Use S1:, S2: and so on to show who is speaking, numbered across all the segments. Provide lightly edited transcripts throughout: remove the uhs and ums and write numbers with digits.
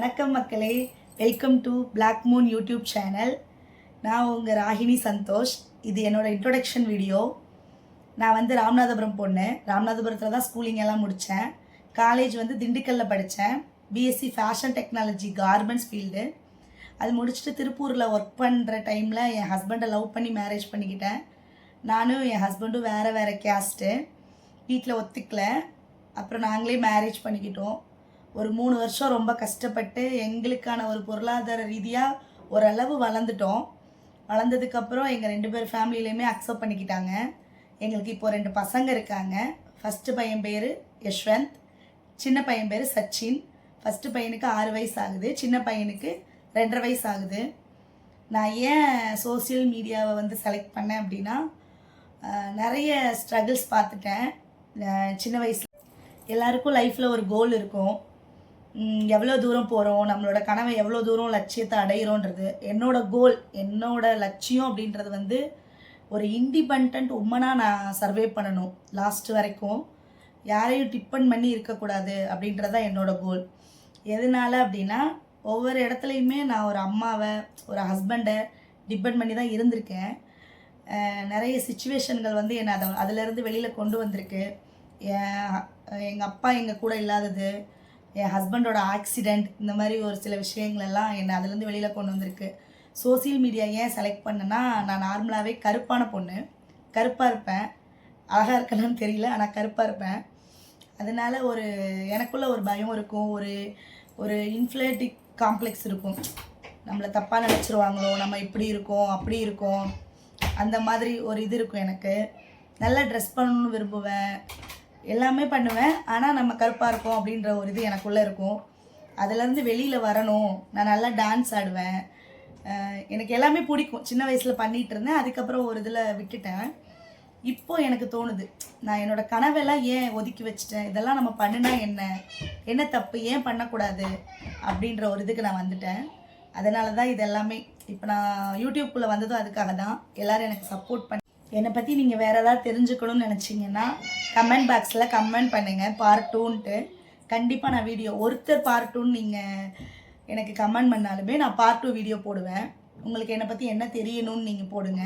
S1: வணக்கம் மக்களே, welcome to black moon YouTube channel. நான் உங்கள் ராகினி சந்தோஷ். இது என்னோடய இன்ட்ரொடக்ஷன் வீடியோ. நான் ராமநாதபுரம் பொண்ணு. ராமநாதபுரத்தில் தான் ஸ்கூலிங் எல்லாம் முடித்தேன். காலேஜ் திண்டுக்கல்லில் படித்தேன். BSc fashion technology garments field. அது முடிச்சுட்டு திருப்பூரில் ஒர்க் பண்ணுற டைமில் என் ஹஸ்பண்டை லவ் பண்ணி மேரேஜ் பண்ணிக்கிட்டேன். நானும் என் ஹஸ்பண்டும் வேறு கேஸ்ட்டு. வீட்டில் ஒத்துக்கல. அப்புறம் நாங்களே மேரேஜ் பண்ணிக்கிட்டோம். ஒரு 3 வருஷம் ரொம்ப கஷ்டப்பட்டு எங்களுக்கான ஒரு பொருளாதார ரீதியாக ஓரளவு வளர்ந்துட்டோம். வளர்ந்ததுக்கப்புறம் எங்கள் 2 பேர் ஃபேமிலியிலையுமே அக்செப்ட் பண்ணிக்கிட்டாங்க. எங்களுக்கு இப்போ 2 பசங்க இருக்காங்க. ஃபஸ்ட்டு பையன் பேர் யஷ்வந்த், சின்ன பையன் பேர் சச்சின். ஃபஸ்ட்டு பையனுக்கு 6 வயசு ஆகுது, சின்ன பையனுக்கு 2.5 வயசு ஆகுது. நான் ஏன் சோசியல் மீடியாவை செலக்ட் பண்ணேன் அப்படின்னா, நிறைய ஸ்ட்ரகிள்ஸ் பார்த்துட்டேன். சின்ன வயசில் எல்லாருக்கும் லைஃப்பில் ஒரு கோல் இருக்கும். எவ்வளோ தூரம் போகிறோம், நம்மளோட கனவை எவ்வளோ தூரம் லட்சியத்தை அடையிறோன்றது. என்னோட கோல், என்னோட லட்சியம் அப்படின்றது ஒரு இண்டிபெண்ட் உமனாக நான் சர்வே பண்ணணும் லாஸ்ட் வரைக்கும். யாரையும் டிபெண்ட் பண்ணி இருக்கக்கூடாது அப்படின்றதான் என்னோட கோல். எதனால அப்படின்னா, ஒவ்வொரு இடத்துலையுமே நான் ஒரு அம்மாவை, ஒரு ஹஸ்பண்டை டிபெண்ட் பண்ணி தான் இருந்திருக்கேன். நிறைய சுச்சுவேஷன்கள் என்னை அதிலேருந்து வெளியில் கொண்டு வந்திருக்கு. எங்கள் அப்பா எங்கள் கூட இல்லாதது, என் ஹஸ்பண்டோட ஆக்சிடெண்ட், இந்த மாதிரி ஒரு சில விஷயங்கள் எல்லாம் என்னை அதுலேருந்து வெளியில் கொண்டு வந்திருக்கு. சோசியல் மீடியா ஏன் செலக்ட் பண்ணேன்னா, நான் நார்மலாகவே கருப்பான பொண்ணு, கருப்பாக இருப்பேன். அழகாக இருக்கணும்னு தெரியல, ஆனால் கருப்பாக இருப்பேன். அதனால் எனக்குள்ள ஒரு பயம் இருக்கும், ஒரு இன்ஃப்ளேட்டிக் காம்ப்ளெக்ஸ் இருக்கும். நம்மளை தப்பாக நினச்சிருவாங்களோ, நம்ம இப்படி இருக்கோம் அப்படி இருக்கோம், அந்த மாதிரி ஒரு இது இருக்கும். எனக்கு நல்லா ட்ரெஸ் பண்ணணும்னு விரும்புவேன், எல்லாமே பண்ணுவேன். ஆனால் நம்ம கருப்பாக இருக்கோம் அப்படின்ற ஒரு இது எனக்குள்ளே இருக்கும். அதுலேருந்து வெளியில் வரணும். நான் நல்லா டான்ஸ் ஆடுவேன், எனக்கு எல்லாமே பிடிக்கும். சின்ன வயசில் பண்ணிகிட்டு இருந்தேன். அதுக்கப்புறம் ஒரு இதில் விட்டுட்டேன். இப்போது எனக்கு தோணுது, நான் என்னோடய கனவெல்லாம் ஏன் ஒதுக்கி வச்சிட்டேன், இதெல்லாம் நம்ம பண்ணுனா என்ன தப்பு, ஏன் பண்ணக்கூடாது அப்படின்ற ஒரு இதுக்கு நான் வந்துட்டேன். அதனால தான் இது எல்லாமே. இப்போ நான் யூடியூப்குள்ளே வந்ததும் அதுக்காக தான். எல்லோரும் எனக்கு சப்போர்ட் பண்ணி, என்னை பற்றி நீங்கள் வேறு ஏதாவது தெரிஞ்சுக்கணும்னு நினச்சிங்கன்னா கமெண்ட் பாக்ஸில் கமெண்ட் பண்ணுங்கள் பார்ட் 2ன்ட்டு. கண்டிப்பாக நான் வீடியோ, ஒருத்தர் பார்ட் 2ன்னு நீங்கள் எனக்கு கமெண்ட் பண்ணாலுமே நான் பார்ட் 2 வீடியோ போடுவேன். உங்களுக்கு என்னை பற்றி என்ன தெரியணும்னு நீங்கள் போடுங்க,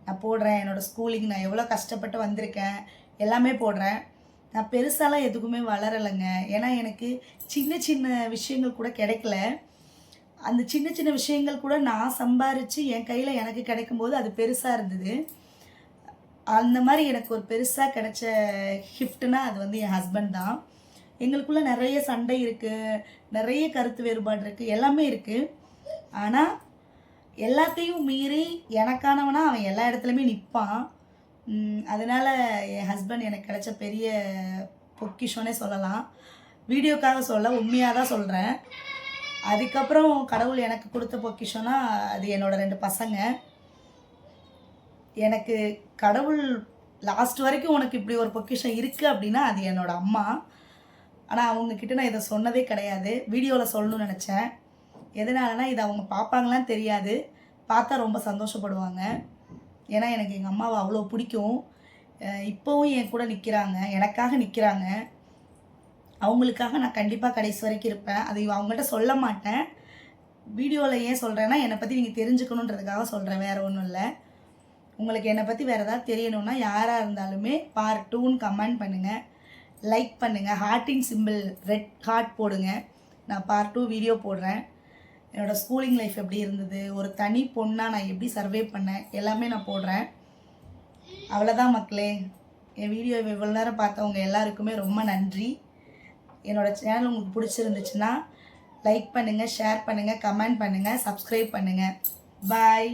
S1: நான் போடுறேன். என்னோடய ஸ்கூலிங் நான் எவ்வளோ கஷ்டப்பட்டு வந்திருக்கேன் எல்லாமே போடுறேன். நான் பெருசாலாம் எதுக்குமே வளரலைங்க. ஏன்னா எனக்கு சின்ன சின்ன விஷயங்கள் கூட கிடைக்கல. அந்த சின்ன சின்ன விஷயங்கள் கூட நான் சம்பாரித்து என் கையில் எனக்கு கிடைக்கும்போது அது பெருசாக இருந்தது. அந்த மாதிரி எனக்கு ஒரு பெருசாக கிடைச்ச கிஃப்ட்னா அது என் ஹஸ்பண்ட் தான். எங்களுக்குள்ளே நிறைய சண்டை இருக்குது, நிறைய கருத்து வேறுபாடு இருக்குது, எல்லாமே இருக்குது. ஆனால் எல்லாத்தையும் மீறி எனக்கானவனா அவன் எல்லா இடத்துலையுமே நிற்பான். அதனால் என் ஹஸ்பண்ட் எனக்கு கிடைச்ச பெரிய பொக்கிஷனே சொல்லலாம். வீடியோக்காக சொல்ல, உண்மையாக தான் சொல்கிறேன். அதுக்கப்புறம் கடவுள் எனக்கு கொடுத்த பொக்கிஷனா அது என்னோடய 2 பசங்க. எனக்கு கடவுள் லாஸ்ட் வரைக்கும் உனக்கு இப்படி ஒரு பொக்கிஷன் இருக்குது அப்படின்னா அது என்னோடய அம்மா. ஆனால் அவங்கக்கிட்ட நான் இதை சொன்னதே கிடையாது. வீடியோவில் சொல்லணும்னு நினச்சேன். எதனாலனா இது அவங்க பார்ப்பாங்களான்னு தெரியாது, பார்த்தா ரொம்ப சந்தோஷப்படுவாங்க. ஏன்னா எனக்கு எங்கள் அம்மாவை அவ்வளோ பிடிக்கும். இப்போவும் என் கூட நிற்கிறாங்க, எனக்காக நிற்கிறாங்க. அவங்களுக்காக நான் கண்டிப்பாக கடைசி வரைக்கும் இருப்பேன். அது அவங்கள்ட்ட சொல்ல மாட்டேன். வீடியோவில் ஏன் சொல்கிறேன்னா, என்னை பற்றி நீங்கள் தெரிஞ்சுக்கணுன்றதுக்காக சொல்கிறேன், வேறு ஒன்றும் இல்லை. உங்களுக்கு என்னை பற்றி வேறு ஏதாவது தெரியணும்னா யாராக இருந்தாலுமே பார்ட் 2ன்னு கமெண்ட் பண்ணுங்கள், லைக் பண்ணுங்கள், ஹார்ட்டின் சிம்பிள் ரெட் ஹார்ட் போடுங்க. நான் பார்ட் 2 வீடியோ போடுறேன். என்னோடய ஸ்கூலிங் லைஃப் எப்படி இருந்தது, ஒரு தனி பொண்ணாக நான் எப்படி சர்வே பண்ணேன், எல்லாமே நான் போடுறேன். அவ்வளோதான் மக்களே. என் வீடியோ இவ்வளோ நேரம் பார்த்தவங்க எல்லாருக்குமே ரொம்ப நன்றி. என்னோடய சேனல் உங்களுக்கு பிடிச்சிருந்துச்சுன்னா லைக் பண்ணுங்கள், ஷேர் பண்ணுங்கள், கமெண்ட் பண்ணுங்கள், சப்ஸ்கிரைப் பண்ணுங்கள். பாய்.